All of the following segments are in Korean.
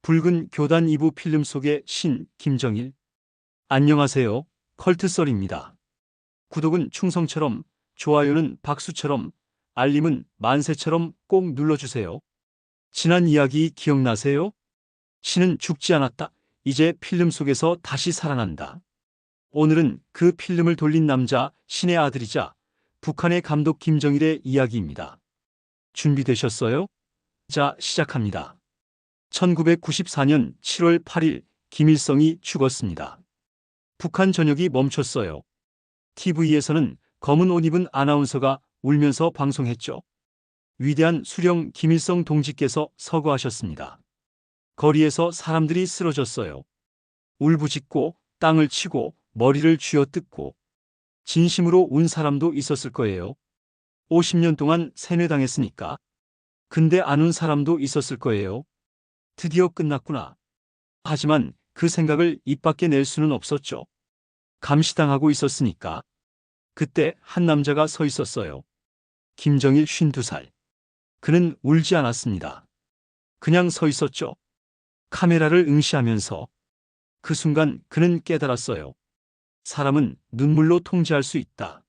붉은 교단 2부 필름 속의 신 김정일. 안녕하세요. 컬트썰입니다. 구독은 충성처럼, 좋아요는 박수처럼, 알림은 만세처럼 꼭 눌러주세요. 지난 이야기 기억나세요? 신은 죽지 않았다. 이제 필름 속에서 다시 살아난다. 오늘은 그 필름을 돌린 남자, 신의 아들이자 북한의 감독 김정일의 이야기입니다. 준비되셨어요? 자, 시작합니다. 1994년 7월 8일 김일성이 죽었습니다. 북한 전역이 멈췄어요. TV에서는 검은 옷 입은 아나운서가 울면서 방송했죠. 위대한 수령 김일성 동지께서 서거하셨습니다. 거리에서 사람들이 쓰러졌어요. 울부짖고 땅을 치고 머리를 쥐어뜯고 진심으로 운 사람도 있었을 거예요. 50년 동안 세뇌당했으니까. 근데 안 운 사람도 있었을 거예요. 드디어 끝났구나. 하지만 그 생각을 입 밖에 낼 수는 없었죠. 감시당하고 있었으니까. 그때 한 남자가 서 있었어요. 김정일 52살. 그는 울지 않았습니다. 그냥 서 있었죠. 카메라를 응시하면서. 그 순간 그는 깨달았어요. 사람은 눈물로 통제할 수 있다.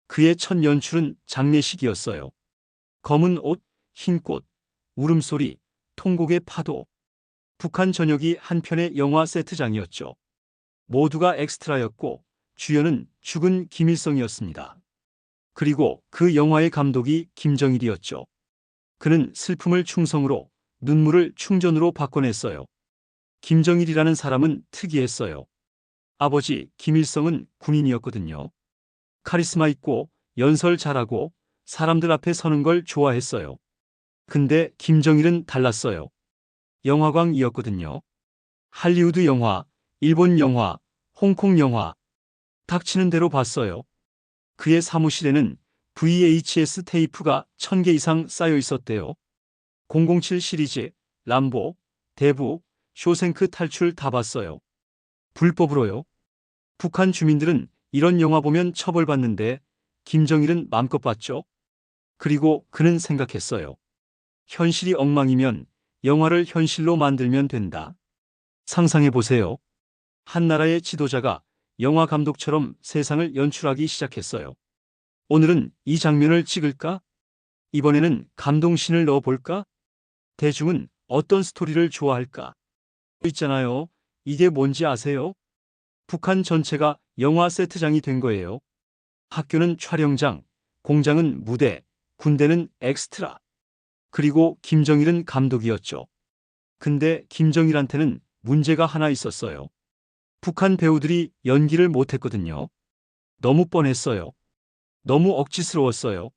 그의 첫 연출은 장례식이었어요. 검은 옷, 흰 꽃, 울음소리, 통곡의 파도. 북한 전역이 한편의 영화 세트장이었죠. 모두가 엑스트라였고 주연은 죽은 김일성이었습니다. 그리고 그 영화의 감독이 김정일이었죠. 그는 슬픔을 충성으로, 눈물을 충전으로 바꿔냈어요. 김정일이라는 사람은 특이했어요. 아버지 김일성은 군인이었거든요. 카리스마 있고 연설 잘하고 사람들 앞에 서는 걸 좋아했어요. 근데 김정일은 달랐어요. 영화광이었거든요. 할리우드 영화, 일본 영화, 홍콩 영화. 닥치는 대로 봤어요. 그의 사무실에는 VHS 테이프가 1000개 이상 쌓여 있었대요. 007 시리즈, 람보, 대부, 쇼생크 탈출 다 봤어요. 불법으로요. 북한 주민들은 이런 영화 보면 처벌받는데 김정일은 맘껏 봤죠. 그리고 그는 생각했어요. 현실이 엉망이면 영화를 현실로 만들면 된다. 상상해 보세요. 한 나라의 지도자가 영화 감독처럼 세상을 연출하기 시작했어요. 오늘은 이 장면을 찍을까? 이번에는 감동신을 넣어볼까? 대중은 어떤 스토리를 좋아할까? 있잖아요. 이게 뭔지 아세요? 북한 전체가 영화 세트장이 된 거예요. 학교는 촬영장, 공장은 무대, 군대는 엑스트라. 그리고 김정일은 감독이었죠. 근데 김정일한테는 문제가 하나 있었어요. 북한 배우들이 연기를 못했거든요. 너무 뻔했어요. 너무 억지스러웠어요.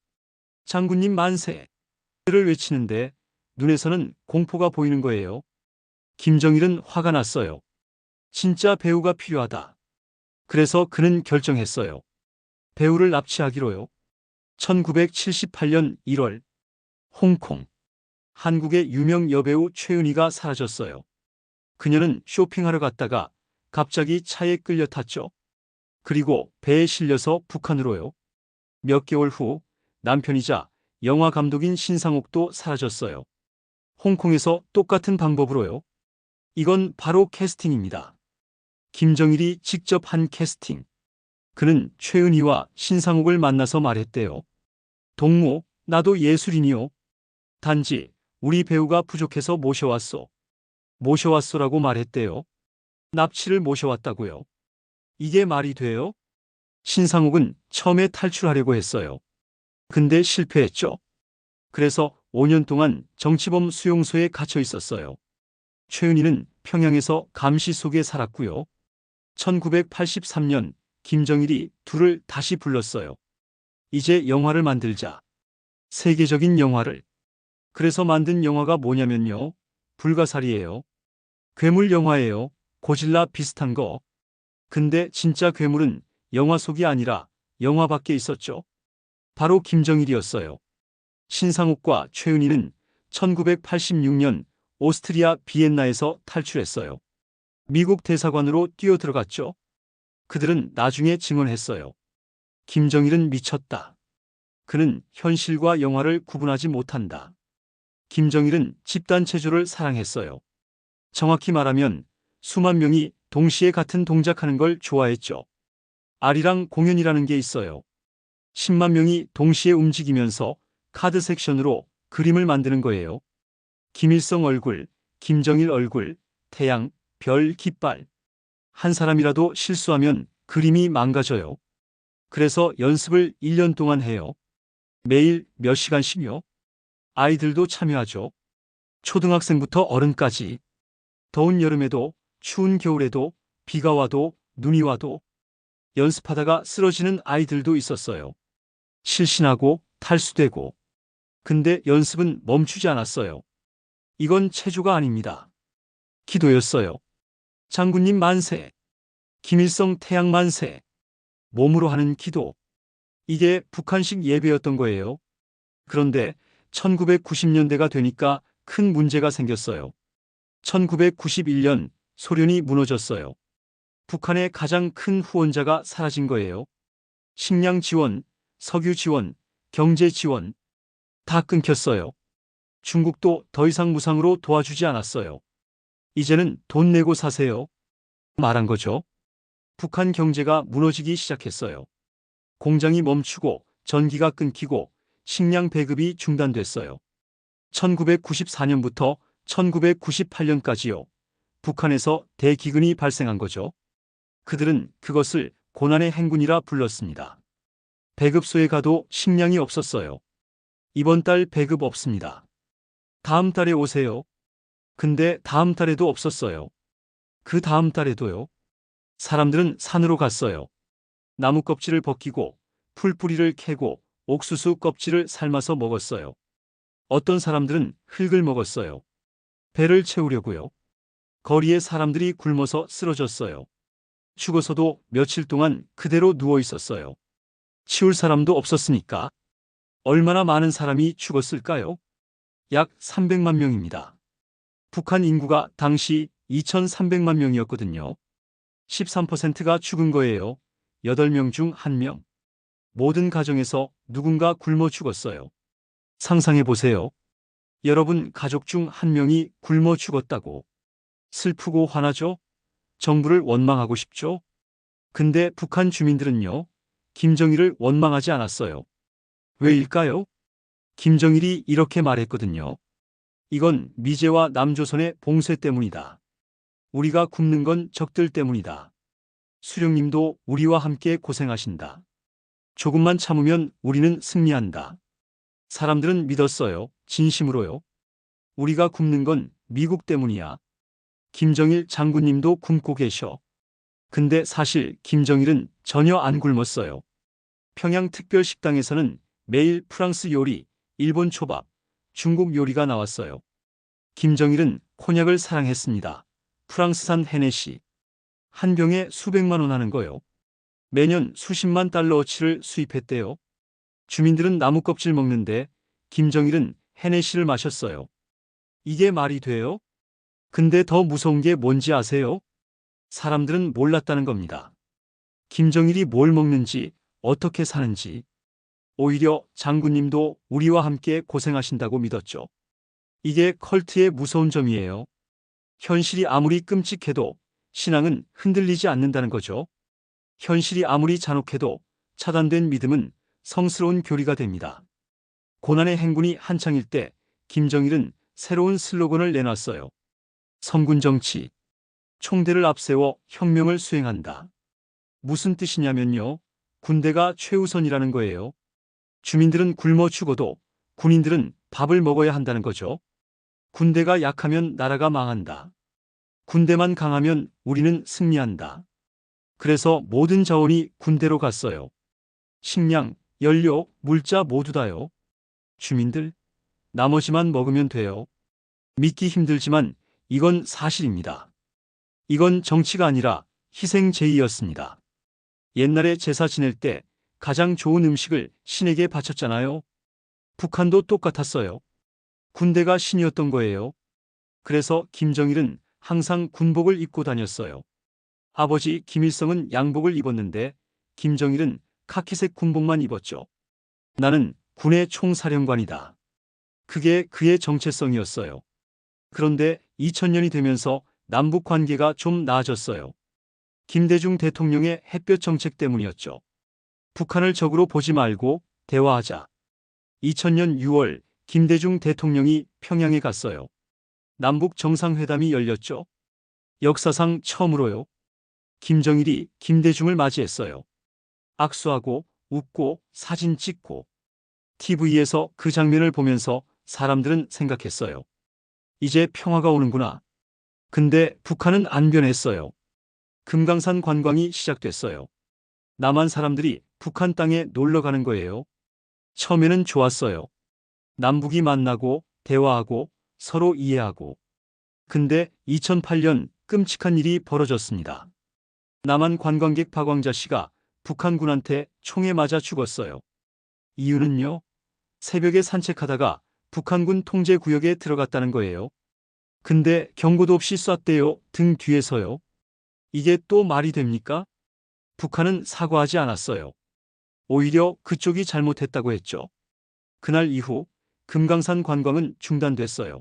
장군님 만세! 를 외치는데 눈에서는 공포가 보이는 거예요. 김정일은 화가 났어요. 진짜 배우가 필요하다. 그래서 그는 결정했어요. 배우를 납치하기로요. 1978년 1월, 홍콩. 한국의 유명 여배우 최은희가 사라졌어요. 그녀는 쇼핑하러 갔다가 갑자기 차에 끌려 탔죠. 그리고 배에 실려서 북한으로요. 몇 개월 후 남편이자 영화 감독인 신상옥도 사라졌어요. 홍콩에서 똑같은 방법으로요. 이건 바로 캐스팅입니다. 김정일이 직접 한 캐스팅. 그는 최은희와 신상옥을 만나서 말했대요. 동무, 나도 예술인이요. 단지 우리 배우가 부족해서 모셔왔소. 모셔왔소라고 말했대요. 납치를 모셔왔다고요. 이게 말이 돼요? 신상옥은 처음에 탈출하려고 했어요. 근데 실패했죠. 그래서 5년 동안 정치범 수용소에 갇혀 있었어요. 최은희는 평양에서 감시 속에 살았고요. 1983년 김정일이 둘을 다시 불렀어요. 이제 영화를 만들자. 세계적인 영화를. 그래서 만든 영화가 뭐냐면요. 불가사리예요. 괴물 영화예요. 고질라 비슷한 거. 근데 진짜 괴물은 영화 속이 아니라 영화 밖에 있었죠. 바로 김정일이었어요. 신상옥과 최은희는 1986년 오스트리아 비엔나에서 탈출했어요. 미국 대사관으로 뛰어들어갔죠. 그들은 나중에 증언했어요. 김정일은 미쳤다. 그는 현실과 영화를 구분하지 못한다. 김정일은 집단 체조를 사랑했어요. 정확히 말하면 수만 명이 동시에 같은 동작하는 걸 좋아했죠. 아리랑 공연이라는 게 있어요. 10만 명이 동시에 움직이면서 카드 섹션으로 그림을 만드는 거예요. 김일성 얼굴, 김정일 얼굴, 태양, 별, 깃발. 한 사람이라도 실수하면 그림이 망가져요. 그래서 연습을 1년 동안 해요. 매일 몇 시간씩요. 아이들도 참여하죠. 초등학생부터 어른까지. 더운 여름에도, 추운 겨울에도, 비가 와도, 눈이 와도 연습하다가 쓰러지는 아이들도 있었어요. 실신하고 탈수되고. 근데 연습은 멈추지 않았어요. 이건 체조가 아닙니다. 기도였어요. 장군님 만세. 김일성 태양 만세. 몸으로 하는 기도. 이게 북한식 예배였던 거예요. 그런데 1990년대가 되니까 큰 문제가 생겼어요. 1991년 소련이 무너졌어요. 북한의 가장 큰 후원자가 사라진 거예요. 식량 지원, 석유 지원, 경제 지원 다 끊겼어요. 중국도 더 이상 무상으로 도와주지 않았어요. 이제는 돈 내고 사세요. 말한 거죠. 북한 경제가 무너지기 시작했어요. 공장이 멈추고 전기가 끊기고 식량 배급이 중단됐어요. 1994년부터 1998년까지요. 북한에서 대기근이 발생한 거죠. 그들은 그것을 고난의 행군이라 불렀습니다. 배급소에 가도 식량이 없었어요. 이번 달 배급 없습니다. 다음 달에 오세요. 근데 다음 달에도 없었어요. 그 다음 달에도요. 사람들은 산으로 갔어요. 나무 껍질을 벗기고 풀뿌리를 캐고 옥수수 껍질을 삶아서 먹었어요. 어떤 사람들은 흙을 먹었어요. 배를 채우려고요. 거리에 사람들이 굶어서 쓰러졌어요. 죽어서도 며칠 동안 그대로 누워 있었어요. 치울 사람도 없었으니까. 얼마나 많은 사람이 죽었을까요? 약 300만 명입니다. 북한 인구가 당시 2,300만 명이었거든요. 13%가 죽은 거예요. 8명 중 1명. 모든 가정에서 누군가 굶어 죽었어요. 상상해 보세요. 여러분 가족 중 1명이 굶어 죽었다고. 슬프고 화나죠? 정부를 원망하고 싶죠? 근데 북한 주민들은요, 김정일을 원망하지 않았어요. 왜일까요? 김정일이 이렇게 말했거든요. 이건 미제와 남조선의 봉쇄 때문이다. 우리가 굶는 건 적들 때문이다. 수령님도 우리와 함께 고생하신다. 조금만 참으면 우리는 승리한다. 사람들은 믿었어요. 진심으로요. 우리가 굶는 건 미국 때문이야. 김정일 장군님도 굶고 계셔. 근데 사실 김정일은 전혀 안 굶었어요. 평양 특별식당에서는 매일 프랑스 요리, 일본 초밥, 중국 요리가 나왔어요. 김정일은 콘약을 사랑했습니다. 프랑스산 헤네시. 한 병에 수백만 원 하는 거요. 매년 수십만 달러어치를 수입했대요. 주민들은 나무 껍질 먹는데 김정일은 헤네시를 마셨어요. 이게 말이 돼요? 근데 더 무서운 게 뭔지 아세요? 사람들은 몰랐다는 겁니다. 김정일이 뭘 먹는지, 어떻게 사는지. 오히려 장군님도 우리와 함께 고생하신다고 믿었죠. 이게 컬트의 무서운 점이에요. 현실이 아무리 끔찍해도 신앙은 흔들리지 않는다는 거죠. 현실이 아무리 잔혹해도 차단된 믿음은 성스러운 교리가 됩니다. 고난의 행군이 한창일 때 김정일은 새로운 슬로건을 내놨어요. 성군 정치. 총대를 앞세워 혁명을 수행한다. 무슨 뜻이냐면요. 군대가 최우선이라는 거예요. 주민들은 굶어 죽어도 군인들은 밥을 먹어야 한다는 거죠. 군대가 약하면 나라가 망한다. 군대만 강하면 우리는 승리한다. 그래서 모든 자원이 군대로 갔어요. 식량, 연료, 물자 모두 다요. 주민들, 나머지만 먹으면 돼요. 믿기 힘들지만 이건 사실입니다. 이건 정치가 아니라 희생제의였습니다. 옛날에 제사 지낼 때 가장 좋은 음식을 신에게 바쳤잖아요. 북한도 똑같았어요. 군대가 신이었던 거예요. 그래서 김정일은 항상 군복을 입고 다녔어요. 아버지 김일성은 양복을 입었는데 김정일은 카키색 군복만 입었죠. 나는 군의 총사령관이다. 그게 그의 정체성이었어요. 그런데 2000년이 되면서 남북 관계가 좀 나아졌어요. 김대중 대통령의 햇볕 정책 때문이었죠. 북한을 적으로 보지 말고 대화하자. 2000년 6월 김대중 대통령이 평양에 갔어요. 남북 정상회담이 열렸죠. 역사상 처음으로요. 김정일이 김대중을 맞이했어요. 악수하고 웃고 사진 찍고 TV에서 그 장면을 보면서 사람들은 생각했어요. 이제 평화가 오는구나. 근데 북한은 안 변했어요. 금강산 관광이 시작됐어요. 남한 사람들이 북한 땅에 놀러 가는 거예요. 처음에는 좋았어요. 남북이 만나고 대화하고 서로 이해하고. 근데 2008년 끔찍한 일이 벌어졌습니다. 남한 관광객 박광자 씨가 북한군한테 총에 맞아 죽었어요. 이유는요? 새벽에 산책하다가 북한군 통제 구역에 들어갔다는 거예요. 근데 경고도 없이 쐈대요. 등 뒤에서요. 이게 또 말이 됩니까? 북한은 사과하지 않았어요. 오히려 그쪽이 잘못했다고 했죠. 그날 이후 금강산 관광은 중단됐어요.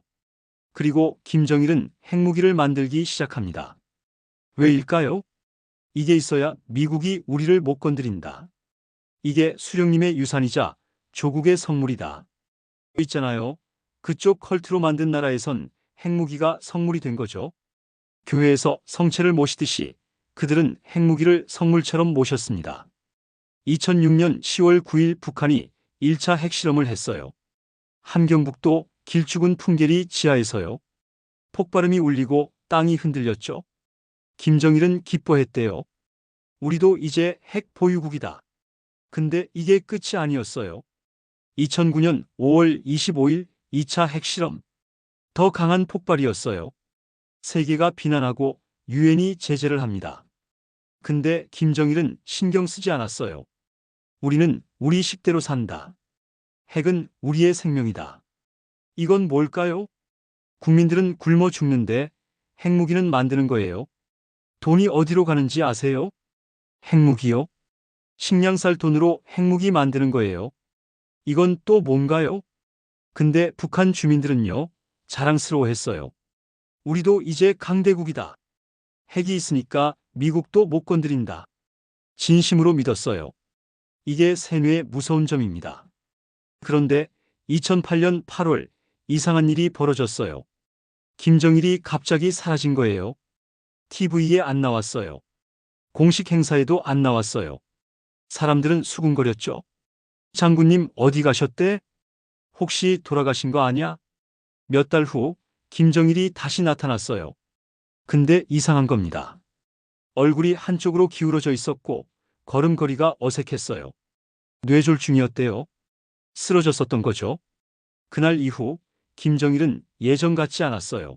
그리고 김정일은 핵무기를 만들기 시작합니다. 왜일까요? 이게 있어야 미국이 우리를 못 건드린다. 이게 수령님의 유산이자 조국의 선물이다. 있잖아요. 그쪽 컬트로 만든 나라에선 핵무기가 선물이 된 거죠. 교회에서 성체를 모시듯이 그들은 핵무기를 선물처럼 모셨습니다. 2006년 10월 9일 북한이 1차 핵실험을 했어요. 함경북도 길쭉은 풍계리 지하에서요. 폭발음이 울리고 땅이 흔들렸죠. 김정일은 기뻐했대요. 우리도 이제 핵 보유국이다. 근데 이게 끝이 아니었어요. 2009년 5월 25일 2차 핵실험. 더 강한 폭발이었어요. 세계가 비난하고 유엔이 제재를 합니다. 근데 김정일은 신경 쓰지 않았어요. 우리는 우리 식대로 산다. 핵은 우리의 생명이다. 이건 뭘까요? 국민들은 굶어 죽는데 핵무기는 만드는 거예요. 돈이 어디로 가는지 아세요? 핵무기요? 식량 살 돈으로 핵무기 만드는 거예요. 이건 또 뭔가요? 근데 북한 주민들은요, 자랑스러워했어요. 우리도 이제 강대국이다. 핵이 있으니까 미국도 못 건드린다. 진심으로 믿었어요. 이게 세뇌의 무서운 점입니다. 그런데 2008년 8월 이상한 일이 벌어졌어요. 김정일이 갑자기 사라진 거예요. TV에 안 나왔어요. 공식 행사에도 안 나왔어요. 사람들은 수군거렸죠. 장군님 어디 가셨대? 혹시 돌아가신 거 아냐? 몇 달 후 김정일이 다시 나타났어요. 근데 이상한 겁니다. 얼굴이 한쪽으로 기울어져 있었고 걸음걸이가 어색했어요. 뇌졸중이었대요. 쓰러졌었던 거죠. 그날 이후 김정일은 예전 같지 않았어요.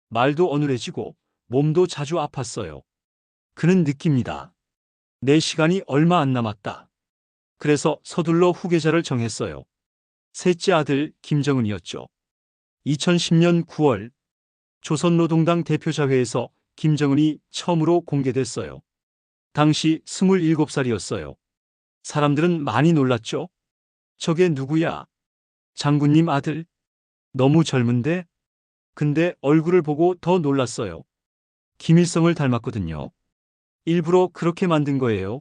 말도 어눌해지고 몸도 자주 아팠어요. 그는 느낍니다. 내 시간이 얼마 안 남았다. 그래서 서둘러 후계자를 정했어요. 셋째 아들 김정은이었죠. 2010년 9월 조선노동당 대표자회에서 김정은이 처음으로 공개됐어요. 당시 27살이었어요. 사람들은 많이 놀랐죠. 저게 누구야? 장군님 아들? 너무 젊은데? 근데 얼굴을 보고 더 놀랐어요. 김일성을 닮았거든요. 일부러 그렇게 만든 거예요.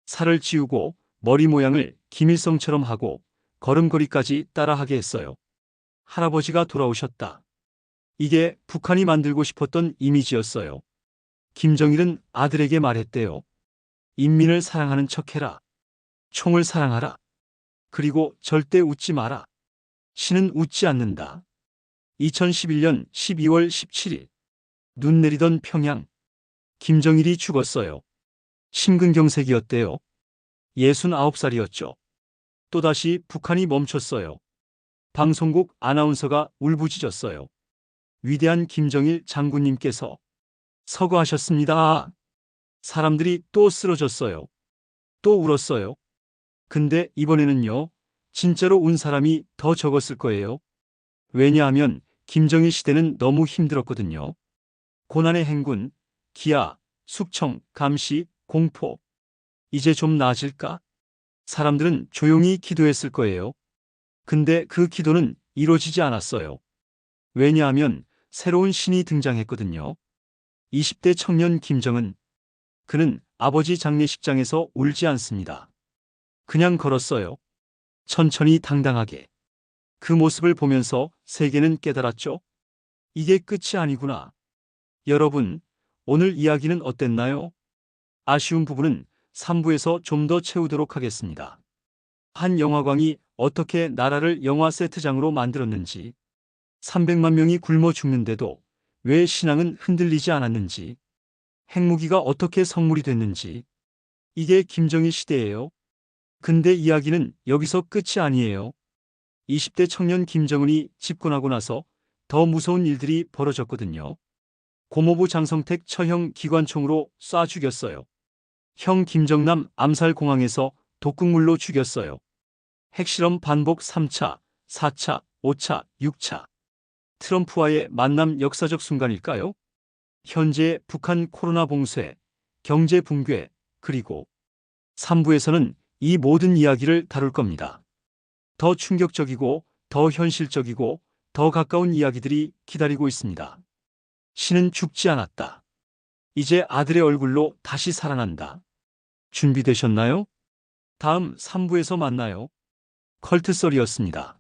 살을 찌우고 머리 모양을 김일성처럼 하고 걸음걸이까지 따라하게 했어요. 할아버지가 돌아오셨다. 이게 북한이 만들고 싶었던 이미지였어요. 김정일은 아들에게 말했대요. 인민을 사랑하는 척해라. 총을 사랑하라. 그리고 절대 웃지 마라. 신은 웃지 않는다. 2011년 12월 17일 눈 내리던 평양. 김정일이 죽었어요. 심근경색이었대요. 69살이었죠. 또다시 북한이 멈췄어요. 방송국 아나운서가 울부짖었어요. 위대한 김정일 장군님께서 서거하셨습니다. 사람들이 또 쓰러졌어요. 또 울었어요. 근데 이번에는요, 진짜로 운 사람이 더 적었을 거예요. 왜냐하면 김정일 시대는 너무 힘들었거든요. 고난의 행군, 기아, 숙청, 감시, 공포. 이제 좀 나아질까? 사람들은 조용히 기도했을 거예요. 근데 그 기도는 이루어지지 않았어요. 왜냐하면 새로운 신이 등장했거든요. 20대 청년 김정은. 그는 아버지 장례식장에서 울지 않습니다. 그냥 걸었어요. 천천히 당당하게. 그 모습을 보면서 세계는 깨달았죠. 이게 끝이 아니구나. 여러분, 오늘 이야기는 어땠나요? 아쉬운 부분은 3부에서 좀 더 채우도록 하겠습니다. 한 영화광이 어떻게 나라를 영화 세트장으로 만들었는지, 300만 명이 굶어 죽는데도 왜 신앙은 흔들리지 않았는지, 핵무기가 어떻게 성물이 됐는지, 이게 김정일 시대예요. 근데 이야기는 여기서 끝이 아니에요. 20대 청년 김정은이 집권하고 나서 더 무서운 일들이 벌어졌거든요. 고모부 장성택 처형 기관총으로 쏴 죽였어요. 형 김정남 암살 공항에서 독극물로 죽였어요. 핵실험 반복 3차, 4차, 5차, 6차. 트럼프와의 만남 역사적 순간일까요? 현재 북한 코로나 봉쇄, 경제 붕괴, 그리고 3부에서는 이 모든 이야기를 다룰 겁니다. 더 충격적이고 더 현실적이고 더 가까운 이야기들이 기다리고 있습니다. 신은 죽지 않았다. 이제 아들의 얼굴로 다시 살아난다. 준비되셨나요? 다음 3부에서 만나요. 컬트썰이었습니다.